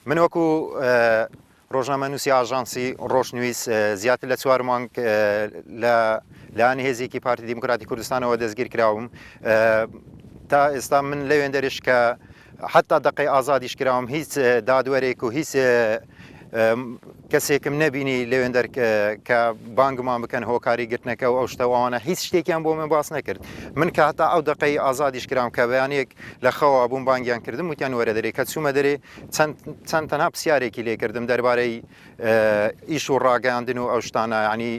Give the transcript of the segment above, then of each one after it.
من وەکو ڕۆژنامەنووسی ئاژانسی ڕۆژنویس زیاتر لە 4 مانگ لەلایەنی هێزێکی پارتی دیموکراتی کوردستانەوە دەستگیر کراوم تا ئێستا من لەوێن دەرش کە حتا دقی ئازادیش کراوم هیچ دادوەرێک و هیچ کەسێکم نەبینی لەوێن کە بانگمان بکەن هۆکاری گرتنەکە و ئەو شتەوانە هیچ شتێکیان بۆ من باس نەکرد من کە هەتا ئەو دقی ئازادیش کراوم کە بەیانێک لە خەوا بووم بانگیان کردم وتیان وەرە دەرێ کە چوومە دەرێ چەند تەنها پرسیارێکی لێکردم دەربارەی ئیش و ڕاگەاندن و ئەو شتانە ینی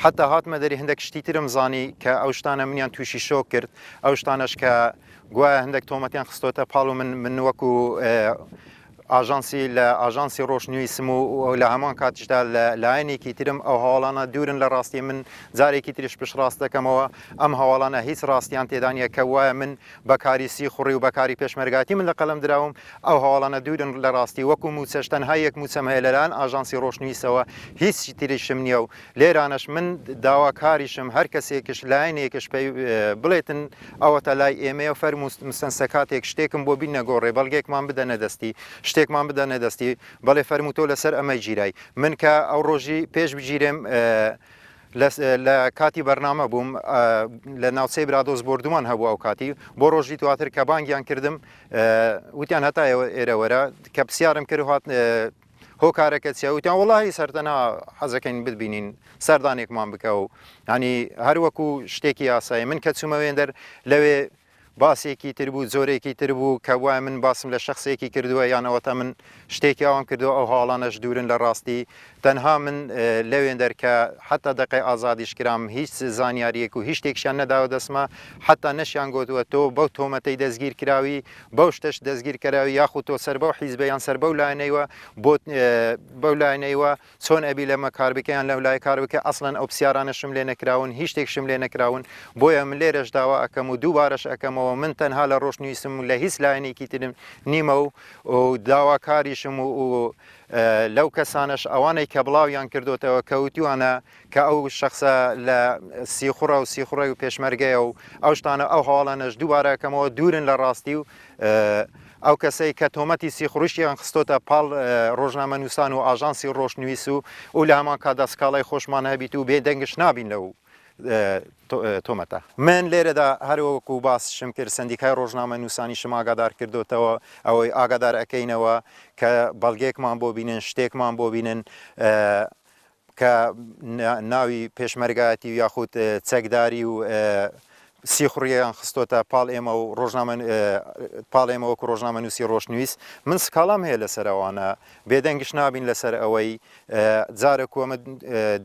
حتا هاتمە دەری هەندێک شتی ترم زانی کە ئەو شتانە منیان تووشی شۆ کرد ئەو شتانەش کە گوایە هەندێک تۆمەتیان خستۆتە پاڵ و من وەکو ئاژانسی لە ئاژانسی ڕۆژنویسم و لە هەمان کاتیشدا لایەنێکی ترم ئەو هەواڵانە دوورن لە ڕاستی من جارێکی تریش پشت ڕاست دەکەمەوە ئەم هەواڵانە هیچ ڕاستیان تێدانە کە وایە من بەکاری سیخوڕی و بەکاری پێشمەرگاتی من لە قەلەم دراوم ئەو هەواڵانە دوورن لە ڕاستی وەکو موچەش تەنها یەک موچەم هەیە لەلایەن ئاژانسی ڕۆژنویسەوە هیچ تریشم نییە و لێرانەش من داواکاریشم هەر کەسێکش لایەنێکش پێی بڵێتن ئەوەتە لای ئێمە و فەرموو مستەنسە کاتێک شتێکم بۆ بین نەگۆڕێ بەڵگێکمان بدەنە دەستی شتێکمان بدەنە دەستی بەڵێ فەرمووتۆ لەسەر ئەمە گیرای من کە ئەو ڕۆژی پێش بگیرێم لە کاتی بەرنامە بووم لە ناوچەی برادۆز بردومان هەبوو ئەو کاتی بۆ ڕۆژی دواتر کە بانگیان کردم وتیان هەتا ئێرەوەرە کە پرسیارم کرد هات هۆکارەکە چیا وتیان وڵی سەردەنا حەزەکەین ببینین سەردانێکمان بکە و ینی هەروەکو شتێکی یاسایی من کە چوومەوێن دەر لەوێ باسێکی تر بوو زۆرێکی تر بوو کە وای من باسم لە شخصێکی کردووە یانەوەتە من شتێکی ئەوان کردو ئەو هاڵانەش دوورن لە ڕاستی تەنها من لەوێن دەرکە حتا دقی ئازادیش کرام هیچ زانیاریەک و هیچ شتێکشیان نەداوە دەسمە حتا نەشیان گوتووە تۆ بەو تۆمەتەی دەستگیر کراوی بەو شتش دەستگیر کراوی یاخود تۆ سەر بەو حیزبیان سەر بەو لایەنەوە بەو لایەنەوە چۆن ئەبی لەمە کار بکەیان لەو لای کار بکە ئەسڵەن ئەو پرسیارانەشم لێ نەکراون هیچ شتێکشم لێ نەکراون بۆیە من لێرەش داوا ئەەکەم و دووبارەش ئەەکەمەوە من تەنها لە ڕۆژنویسم و لە هیچ لایەنێکی ترم نیمە و داواکاریشم و لەو کەسانش ئەوانەی کە بڵاویان کردوتەوە کەوتیوانە کە ئەو شخصە لە سیخوڕە و سیخوڕی و پێشمەرگەیە و ئەو شتانە ئەو هەواڵانەش دووبارەکەمەوە دوورن لە ڕاستی و ئەو کەسەی کە تۆمەتی سیخڕوشیان خستۆتە پاڵ ڕۆژنامەنووسان و ئاژانسی ڕۆژنویس و لە هەمان کادا سکاڵای خۆشمان هەبیت و بێدەنگش نابین لەو تۆمەتە من لێرەدا هەروەکو باسشم کرد سندیکای ڕۆژنامە نووسانیشم ئاگادار کردوتەوە ئەوەی ئاگادار ئەەکەینەوە کە بەڵگێکمان بۆ بینن شتێکمان بۆ بینن کە ناوی پێشمەرگایەتی و یاخود چەکداری و سیخوڕیان خستۆتە پاڵ ئێمە و پاڵ ئێمە وەکو ڕۆژنامە نووسی ڕۆژنویس من سکاڵام هەیە لەسەر ئەوانە بێدەنگش نابین لەسەر ئەوەی جارە کووەمە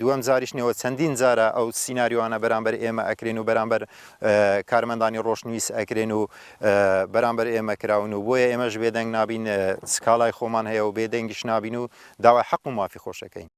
دووەم جاریشنەوە چەندین جارە ئەو سیناریوانە بەرامبەر ئێمە ئەکرێن و بەرامبەر کارمەندانی ڕۆژنویس ئەکرێن و بەرامبەر ئێمە کراون و بۆیە ئێمەش بێدەنگ نابین سکاڵای خۆمان هەیە و بێدەنگیش نابین و داوای حەق و مافی خۆشەکەین